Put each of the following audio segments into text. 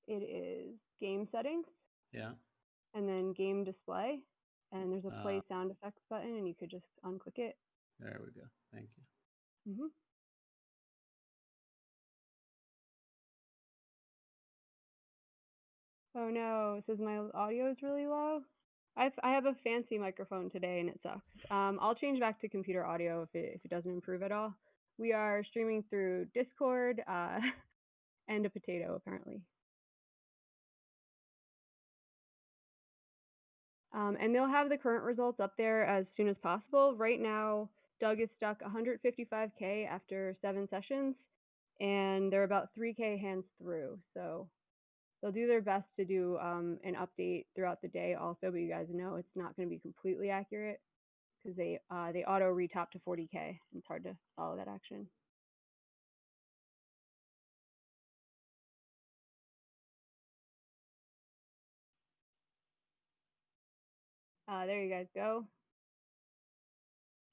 it is game settings. Yeah. And then game display. And there's a play sound effects button, and you could just unclick it. There we go. Thank you. Mm-hmm. Oh no, it says my audio is really low. I have a fancy microphone today, and it sucks. I'll change back to computer audio if it doesn't improve at all. We are streaming through Discord and a potato, apparently. And they'll have the current results up there as soon as possible. Right now, Doug is stuck 155K after 7 sessions, and they're about 3K hands through. So they'll do their best to do an update throughout the day also, but you guys know it's not going to be completely accurate because they auto retop to 40K, and it's hard to follow that action. There you guys go.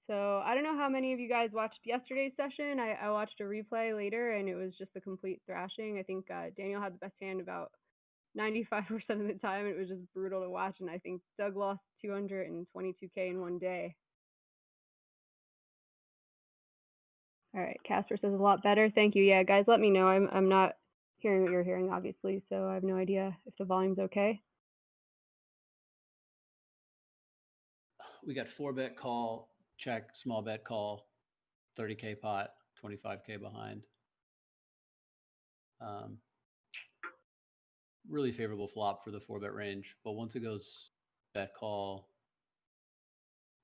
So I don't know how many of you guys watched yesterday's session. I watched a replay later, and it was just a complete thrashing. I think Daniel had the best hand about 95% of the time. It was just brutal to watch, and I think Doug lost 222K in one day. All right, Casper says a lot better. Thank you. Yeah, guys, let me know. I'm not hearing what you're hearing, obviously, so I have no idea if the volume's okay. We got 4-bet call, check, small bet call, 30K pot, 25K behind. Really favorable flop for the 4-bet range, but once it goes bet call,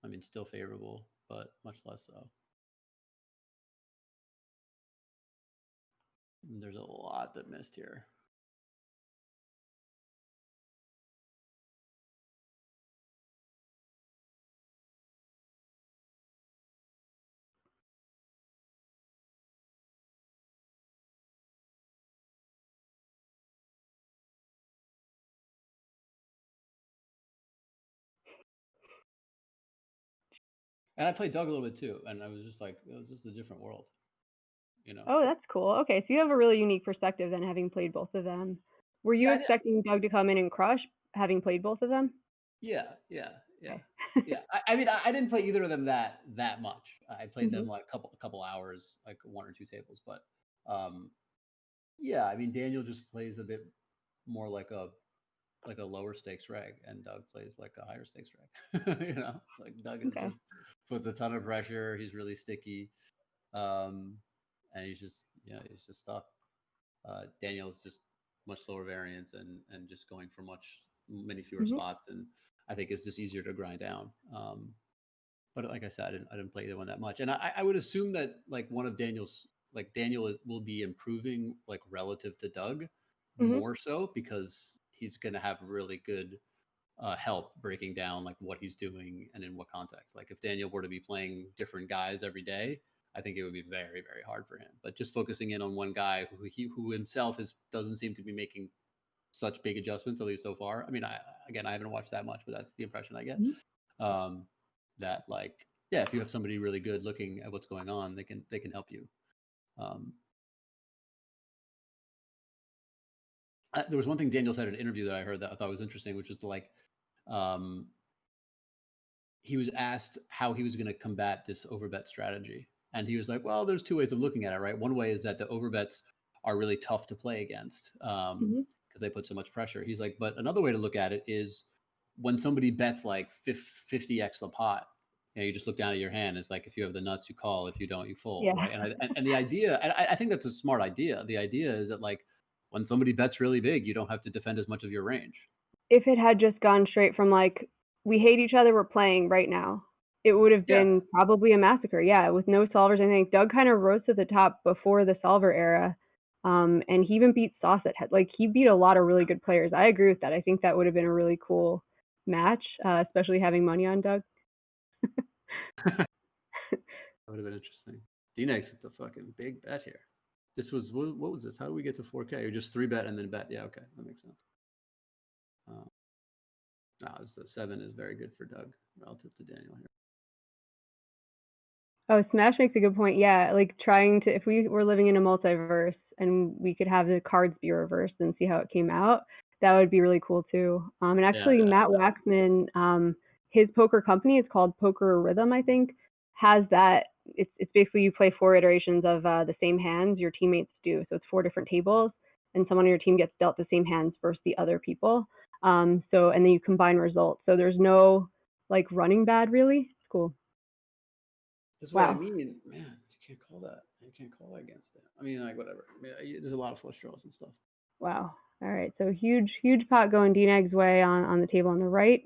I mean, still favorable, but much less so. There's a lot that missed here. And I played Doug a little bit too, and I was just like, it was just a different world, you know. Oh, that's cool. Okay, so you have a really unique perspective then, having played both of them. Were you expecting Doug to come in and crush, having played both of them? Yeah. Okay. Yeah. I mean, I didn't play either of them that much. I played them like a couple hours, like 1 or 2 tables. But yeah, I mean, Daniel just plays a bit more like a lower stakes reg, and Doug plays like a higher stakes reg. You know, it's like Doug is just puts a ton of pressure. He's really sticky, and he's just tough. Daniel is just much lower variance and just going for many fewer spots, and I think it's just easier to grind down. But like I said, I didn't play either one that much, and I would assume that like one of Daniel's, like Daniel will be improving like relative to Doug more so, because he's going to have really good help breaking down like what he's doing and in what context. Like if Daniel were to be playing different guys every day, I think it would be very, very hard for him. But just focusing in on one guy who himself doesn't seem to be making such big adjustments, at least so far. I mean, I haven't watched that much, but that's the impression I get. That like, yeah, if you have somebody really good looking at what's going on, they can help you. There was one thing Daniel said in an interview that I heard that I thought was interesting, which was like, he was asked how he was going to combat this overbet strategy. And he was like, well, there's 2 ways of looking at it, right? One way is that the overbets are really tough to play against because they put so much pressure. He's like, but another way to look at it is when somebody bets like 50x the pot, you just look down at your hand. It's like, if you have the nuts, you call. If you don't, you fold, right? And the idea, and I think that's a smart idea. The idea is that like when somebody bets really big, you don't have to defend as much of your range. If it had just gone straight from like, we hate each other, we're playing right now, it would have been probably a massacre. Yeah, with no solvers. I think Doug kind of rose to the top before the solver era. And he even beat Sauce at head. Like, he beat a lot of really good players. I agree with that. I think that would have been a really cool match, especially having money on Doug. That would have been interesting. D-Nex with the fucking big bet here. This was, what was this? How do we get to 4K? Or just 3-bet and then bet? Yeah, okay, that makes sense. The 7 is very good for Doug relative to Daniel here. Oh, Smash makes a good point. Yeah, like trying to if we were living in a multiverse and we could have the cards be reversed and see how it came out, that would be really cool too. And Yeah, actually, yeah. Matt Waxman, his poker company is called Poker Rhythm, I think, has that. It's basically you play 4 iterations of the same hands your teammates do. So it's 4 different tables, and someone on your team gets dealt the same hands versus the other people. So and then you combine results. So there's no like running bad really. It's cool. That's what I Wow. mean, man. You can't call that. You can't call that against it. I mean, like whatever. I mean, there's a lot of flush draws and stuff. Wow. All right. So huge pot going DNAG's way on the table on the right.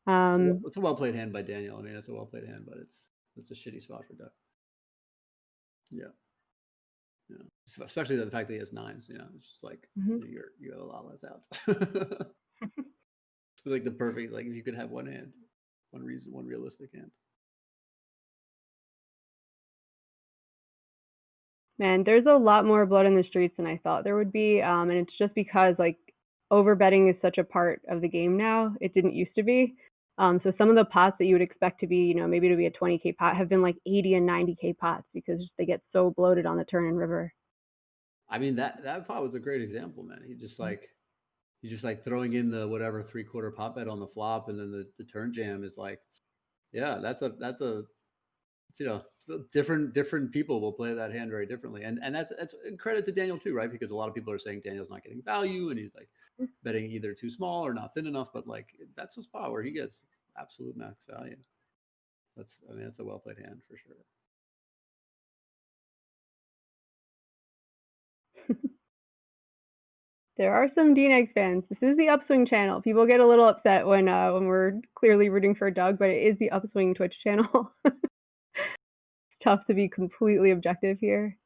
Um, It's a well played hand by Daniel. I mean, it's a well played hand, but it's a shitty spot for Duck. Yeah, yeah. Especially the fact that he has nines. You know, it's just like mhm. you have a lot less outs. It's like the perfect like if you could have one hand, one realistic hand. Man, there's a lot more blood in the streets than I thought there would be. And it's just because like over betting is such a part of the game now. It didn't used to be. So some of the pots that you would expect to be, maybe to be a 20K pot have been like 80 and 90K pots because they get so bloated on the turn and river. I mean that pot was a great example, man. He's just like throwing in the whatever 3/4 pot bet on the flop, and then the turn jam is like, yeah, that's a you know different people will play that hand very differently, and that's credit to Daniel too, right? Because a lot of people are saying Daniel's not getting value, and he's like betting either too small or not thin enough, but like that's a spot where he gets absolute max value. I mean that's a well played hand for sure. There are some DNX fans. This is the Upswing channel. People get a little upset when we're clearly rooting for Doug, but it is the Upswing Twitch channel. It's tough to be completely objective here.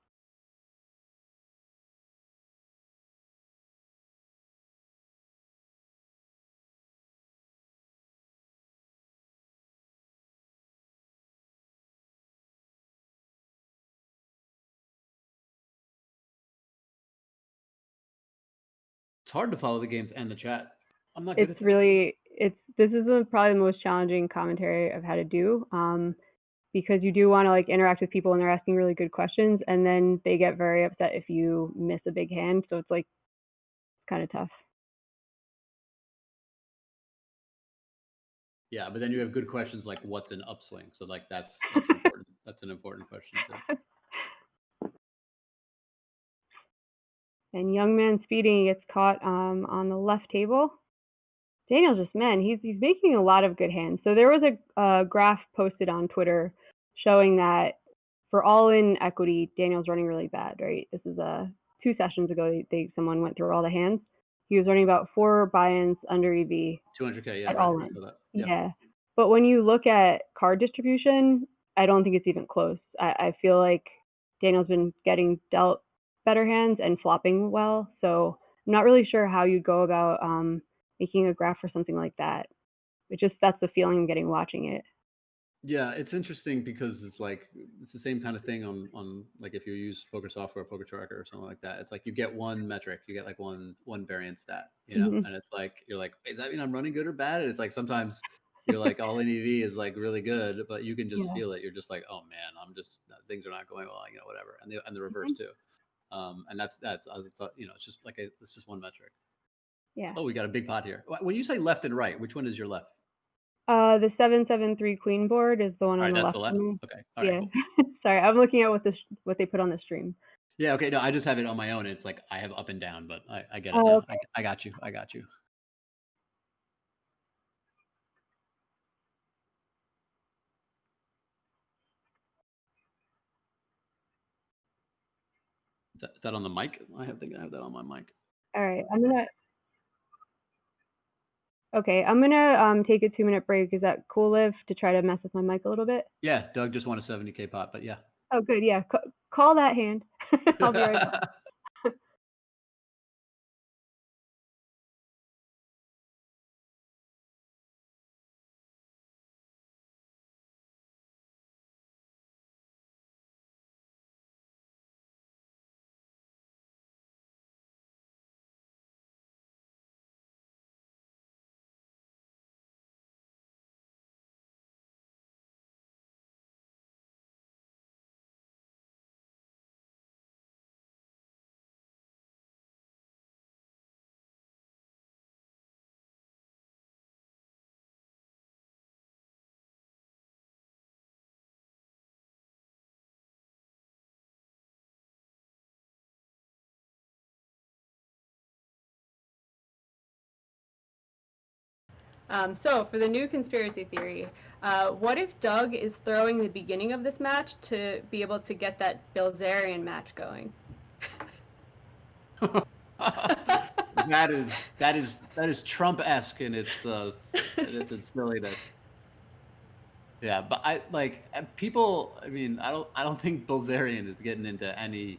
It's hard to follow the games and the chat. I'm not good It's at that. really this is probably the most challenging commentary I've had to do. Because you do want to like interact with people when they're asking really good questions, and then they get very upset if you miss a big hand. So it's like kind of tough. Yeah, but then you have good questions like what's an upswing? So like that's important. That's an important question too. And young man speeding gets caught on the left table. Daniel's just man, he's making a lot of good hands. So there was a graph posted on Twitter showing that for all in equity, Daniel's running really bad. Right, this is 2 sessions ago. Someone went through all the hands. He was running about 4 buy-ins under EV 200K, yeah, at right. all I in. saw that. Yeah. Yeah, but when you look at card distribution, I don't think it's even close. I feel like Daniel's been getting dealt better hands and flopping well. So I'm not really sure how you go about making a graph for something like that. That's the feeling I'm getting watching it. Yeah, it's interesting because it's the same kind of thing on like if you use poker software, poker tracker or something like that. It's like you get one metric, you get like one variance stat, Mm-hmm. and it's like you're like, does that mean I'm running good or bad? And it's like sometimes you're like all in EV is like really good, but you can just Yeah. feel it. You're just like, oh man, I'm just things are not going well, whatever. And the reverse Mm-hmm. too. And it's just it's just one metric. Yeah. Oh, we got a big pot here. When you say left and right, which one is your left? The 773 queen board is the one All on right, the that's left the for left. me. Okay. All right, Yeah. cool. Sorry, I'm looking at what they put on the stream. Yeah, okay. No, I just have it on my own. It's like I have up and down, but I get it Oh, now. okay. I got you. I got you. Is that on the mic? Think I have that on my mic. All right. I'm gonna take a 2-minute break. Is that cool, Liv, to try to mess with my mic a little bit? Yeah, Doug just won a 70K pot, but yeah. Oh, good. Yeah. Call that hand. I'll be right back. So for the new conspiracy theory, what if Doug is throwing the beginning of this match to be able to get that Bilzerian match going? That is Trump-esque in its silliness. Yeah, but people. I mean, I don't think Bilzerian is getting into any.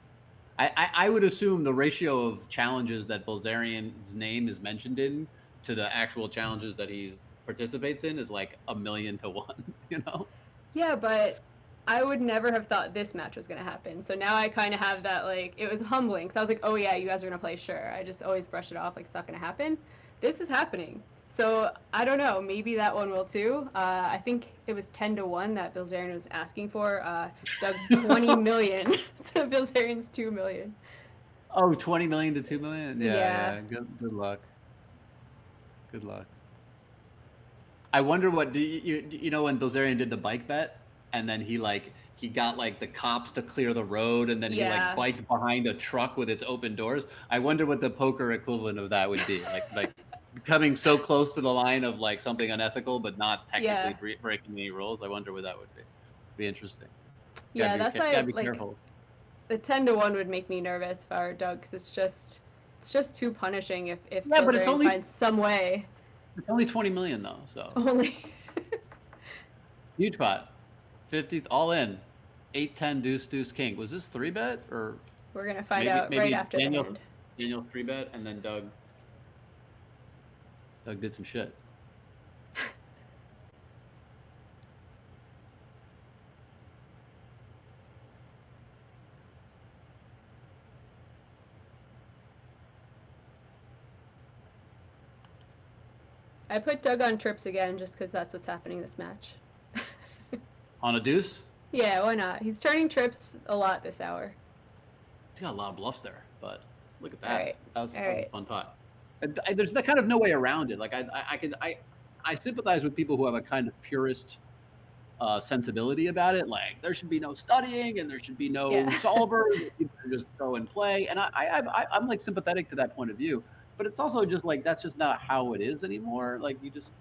I would assume the ratio of challenges that Bilzerian's name is mentioned in to the actual challenges that he's participates in is like 1,000,000 to 1. You know? Yeah, but I would never have thought this match was going to happen. So now I kind of have that, like, it was humbling because I was like, oh yeah, you guys are going to play, sure. I just always brush it off like it's not going to happen. This is happening. So I don't know. Maybe that one will too. I think it was 10-1 that Bilzerian was asking for. Doug's 20 million to Bilzerian's 2 million. Oh, 20 million to 2 million. Yeah, Yeah. yeah. Good luck. Good luck. I wonder what do you know when Bilzerian did the bike bet and then he got like the cops to clear the road and then he like Yeah. biked behind a truck with its open doors. I wonder what the poker equivalent of that would be. Like coming so close to the line of like something unethical but not technically Yeah. breaking any rules. I wonder what that would be. Be interesting. Yeah, that's Gotta why be like careful. the 10-1 would make me nervous if I were Doug because it's just too punishing if Yeah, but Bilzerian finds some way. it's only 20 million though, so Only huge pot. 50th all in. 8-10 deuce deuce king. Was this 3-bet or we're gonna find maybe out right maybe after the hand. Daniel 3-bet and then Doug did some shit. I put Doug on trips again just because that's what's happening this match. On a deuce? Yeah, why not? He's turning trips a lot this hour. He's got a lot of bluffs there, but look at All right, that. That all was a right. fun pot. There's kind of no way around it. Like I sympathize with people who have a kind of purist sensibility about it. Like there should be no studying and there should be no Yeah. solver. People should just go and play. And I'm like sympathetic to that point of view. But it's also just like that's just not how it is anymore. Like you just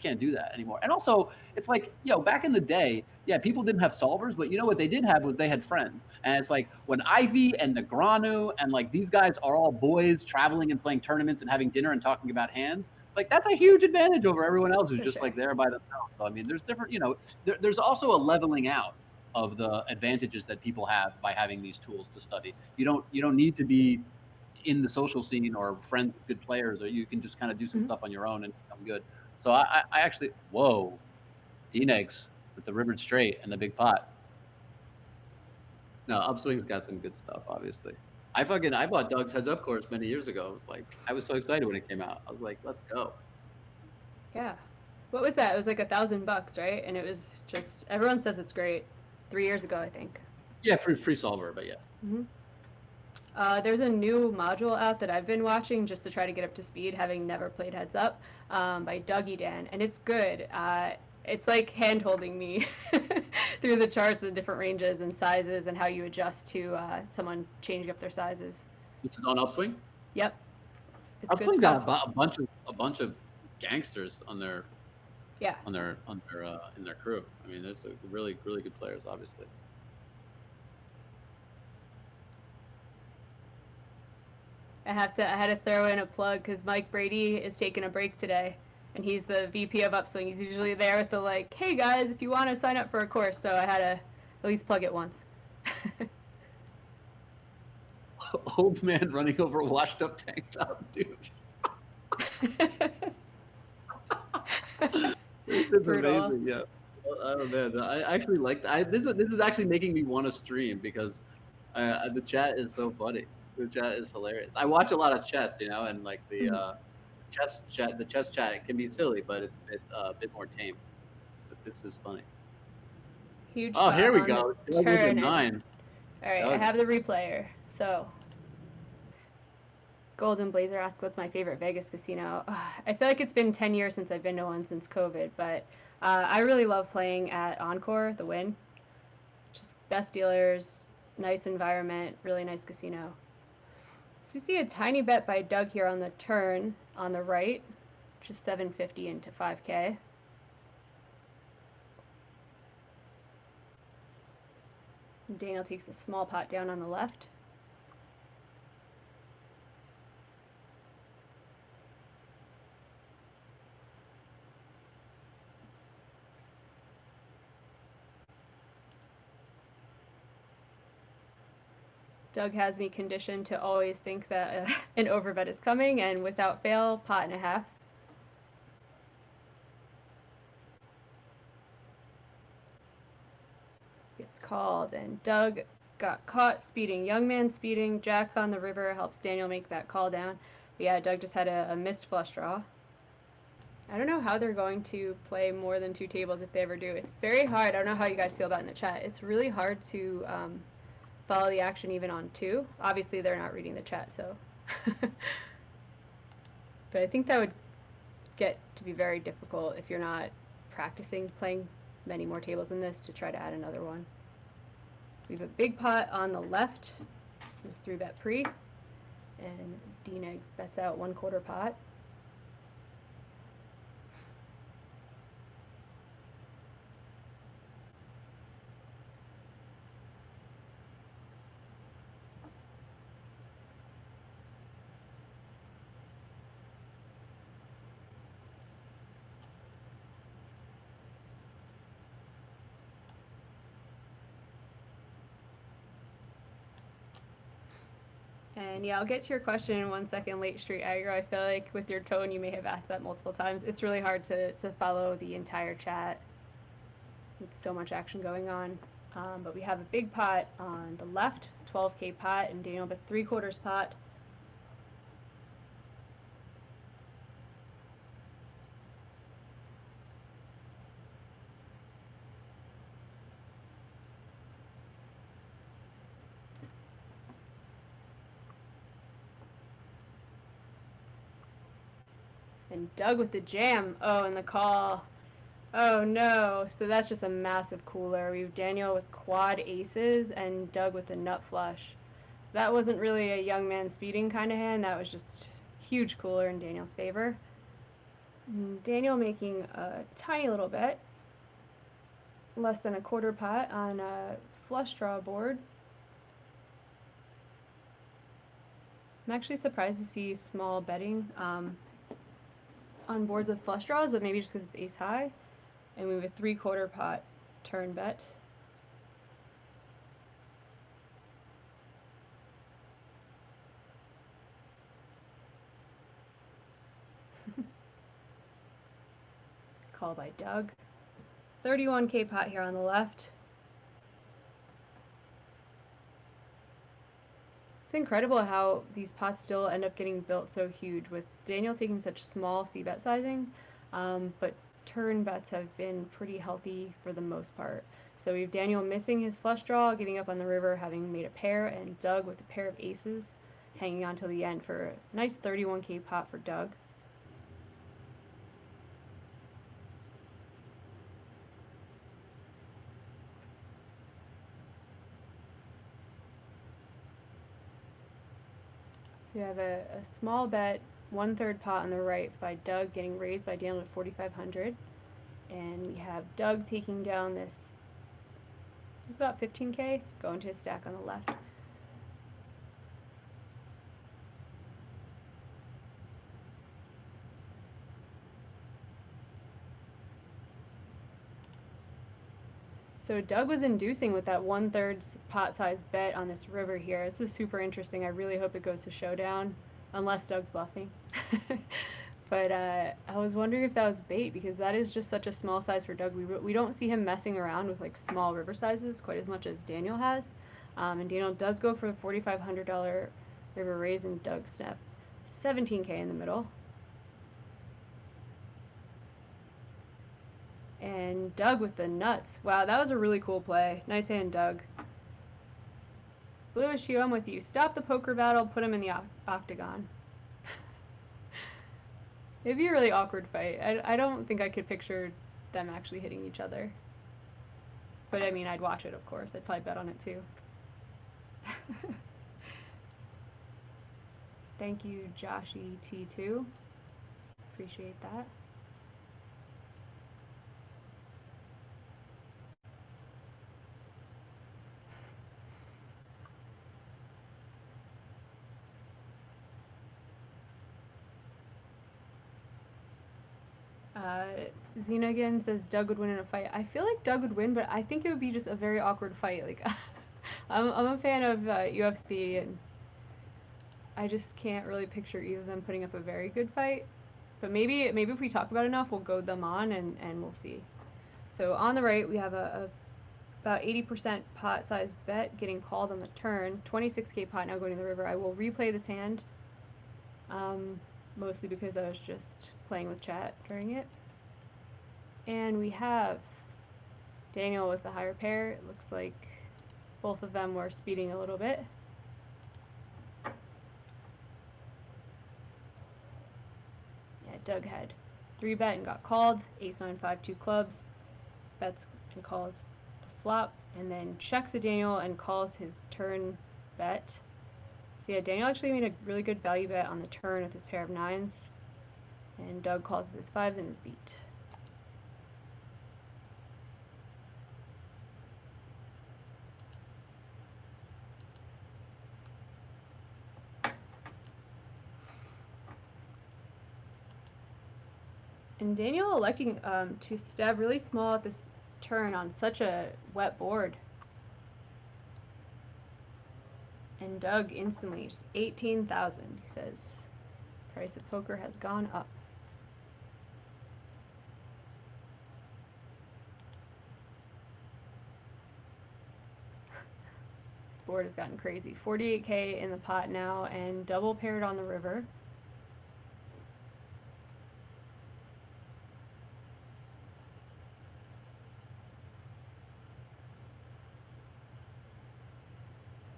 can't do that anymore. And also, it's like, back in the day, yeah, people didn't have solvers, but you know what they did have was they had friends. And it's like when Ivy and Negreanu and like these guys are all boys traveling and playing tournaments and having dinner and talking about hands, like that's a huge advantage over everyone else who's For just sure. like there by themselves. So I mean, there's different, there's also a leveling out of the advantages that people have by having these tools to study. You don't need to be in the social scene or friends with good players, or you can just kind of do some Mhm. stuff on your own and become good. So I actually, whoa, D-Negs with the rivered straight and the big pot. No, Upswing's got some good stuff, obviously. I bought Doug's Heads Up course many years ago. I was like, I was so excited when it came out. I was like, let's go. Yeah. What was that? It was like $1,000, right? And it was just everyone says it's great. 3 years ago, I think. Yeah, free solver, but yeah. Hmm. There's a new module out that I've been watching just to try to get up to speed, having never played Heads Up, by Dougie Dan, and it's good. It's like hand holding me through the charts, the different ranges and sizes, and how you adjust to someone changing up their sizes. This is on Upswing. Yep, it's good Upswing's stuff. got a bunch of gangsters on their Yeah, in their crew. I mean, there's a really really good players, obviously. I had to throw in a plug because Mike Brady is taking a break today, and he's the VP of Upswing. He's usually there with the like, "Hey guys, if you want to sign up for a course," so I had to at least plug it once. Old man running over a washed up tank top, dude. This is Brutal. amazing. Yeah. Oh man, I actually like that. This is actually making me want to stream because the chat is so funny. The chat is hilarious. I watch a lot of chess, and like Mhm. the chess chat it can be silly, but it's a bit more tame. But this is funny. Huge Oh, pot here we on the go. Doug with a turn, and 9. all right, I Doug. have the replayer. So, Golden Blazer asked, "What's my favorite Vegas casino?" I feel like it's been 10 years since I've been to one since COVID, but I really love playing at Encore, the Win. Just best dealers, nice environment, really nice casino. So you see a tiny bet by Doug here on the turn on the right. just 750 into 5K. Daniel takes a small pot down on the left. Doug has me conditioned to always think that an overbet is coming, and without fail, pot and a half. Gets called, and Doug got caught speeding. Young man speeding, jack on the river helps Daniel make that call down. But yeah, Doug just had a missed flush draw. I don't know how they're going to play more than 2 tables if they ever do. It's very hard. I don't know how you guys feel about it in the chat. It's really hard to follow the action even on 2. Obviously, they're not reading the chat, so. But I think that would get to be very difficult if you're not practicing playing many more tables than this to try to add another one. We have a big pot on the left. This is 3-bet pre, and D-Negs bets out 1/4 pot. And yeah, I'll get to your question in 1 second, Late Street Aggro. I feel like with your tone, you may have asked that multiple times. It's really hard to follow the entire chat with so much action going on. But we have a big pot on the left, 12K pot, and Daniel with 3/4 pot. And Doug with the jam. Oh, and the call. Oh no. So that's just a massive cooler. We have Daniel with quad aces and Doug with the nut flush. So that wasn't really a young man speeding kind of hand. That was just huge cooler in Daniel's favor. And Daniel making a tiny little bet. Less than 1/4 pot on a flush draw board. I'm actually surprised to see small betting on boards with flush draws, but maybe just because it's ace high. And we have a 3/4 pot turn bet. Call by Doug. 31K pot here on the left. It's incredible how these pots still end up getting built so huge with Daniel taking such small c-bet sizing, but turn bets have been pretty healthy for the most part. So we have Daniel missing his flush draw, giving up on the river, having made a pair, and Doug with a pair of aces hanging on till the end for a nice 31K pot for Doug. So we have a small bet, 1/3 pot on the right by Doug getting raised by Daniel to 4,500. And we have Doug taking down this, it's about 15K, going to his stack on the left. So Doug was inducing with that 1/3 pot size bet on this river here. This is super interesting. I really hope it goes to showdown, unless Doug's bluffing. But I was wondering if that was bait, because that is just such a small size for Doug. We don't see him messing around with like small river sizes quite as much as Daniel has. And Daniel does go for the $4,500 river raise, and Doug snap 17K in the middle. And Doug with the nuts. Wow, that was a really cool play. Nice hand, Doug. Bluish Hue, I'm with you. Stop the poker battle, put him in the octagon. It'd be a really awkward fight. I don't think I could picture them actually hitting each other. But I mean, I'd watch it, of course. I'd probably bet on it too. Thank you, Joshy T2. Appreciate that. Xena again says Doug would win in a fight. I feel like Doug would win, but I think it would be just a very awkward fight. Like, I'm a fan of UFC, and I just can't really picture either of them putting up a very good fight. But maybe if we talk about it enough, we'll goad them on, and we'll see. So on the right, we have a about 80% pot size bet getting called on the turn. 26k pot now going to the river. I will replay this hand, mostly because I was just playing with chat during it. And we have Daniel with the higher pair. It looks like both of them were speeding a little bit. Yeah, Doug had 3-bet and got called. Ace 9 5 2 clubs. Bets and calls the flop, and then checks a Daniel and calls his turn bet. So yeah, Daniel actually made a really good value bet on the turn with his pair of 9s, and Doug calls with his 5s and his beat. And Daniel electing to stab really small at this turn on such a wet board. And Doug instantly, just 18,000, he says. Price of poker has gone up. This board has gotten crazy. 48k in the pot now, and double paired on the river.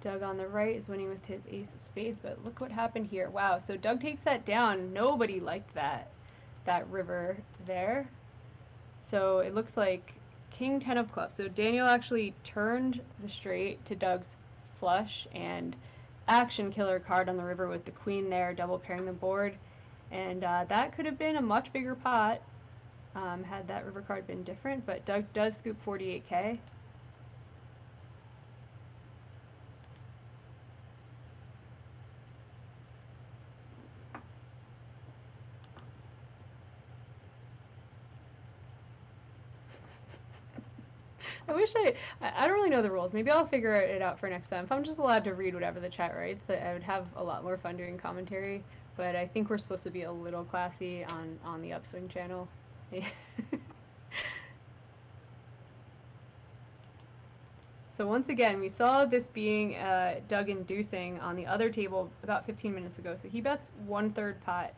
Doug on the right is winning with his ace of spades, but look what happened here. Wow, so Doug takes that down. Nobody liked that river there. So it looks like king 10 of clubs. So Daniel actually turned the straight to Doug's flush, and action killer card on the river with the queen there, double pairing the board. And that could have been a much bigger pot had that river card been different, but Doug does scoop 48k. I wish I don't really know the rules. Maybe I'll figure it out for next time. If I'm just allowed to read whatever the chat writes, I would have a lot more fun doing commentary. But I think we're supposed to be a little classy on the Upswing channel. So once again, we saw this being Doug inducing on the other table about 15 minutes ago. So he bets 1/3 pot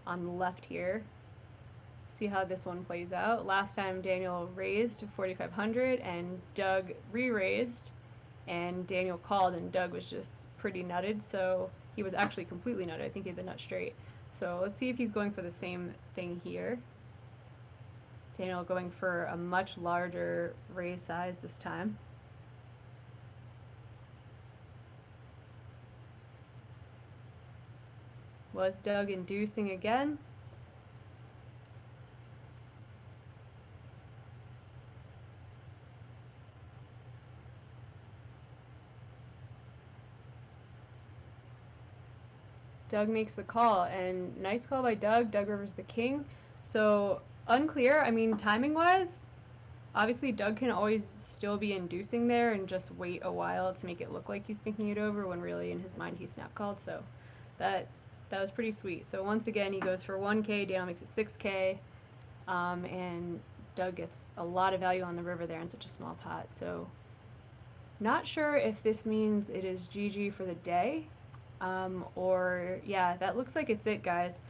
on the left here. See how this one plays out. Last time Daniel raised to 4,500 and Doug re-raised, and Daniel called and Doug was just pretty nutted, so he was actually completely nutted. I think he had the nut straight. So let's see if he's going for the same thing here. Daniel going for a much larger raise size this time. Was Doug inducing again? Doug makes the call, and nice call by Doug. Doug rivers the king. So unclear. I mean, timing wise, obviously Doug can always still be inducing there and just wait a while to make it look like he's thinking it over when really in his mind he snap called. So that was pretty sweet. So once again, he goes for 1k, Daniel makes it 6k, and Doug gets a lot of value on the river there in such a small pot. So not sure if this means it is GG for the day. Or yeah, that looks like it's it, guys.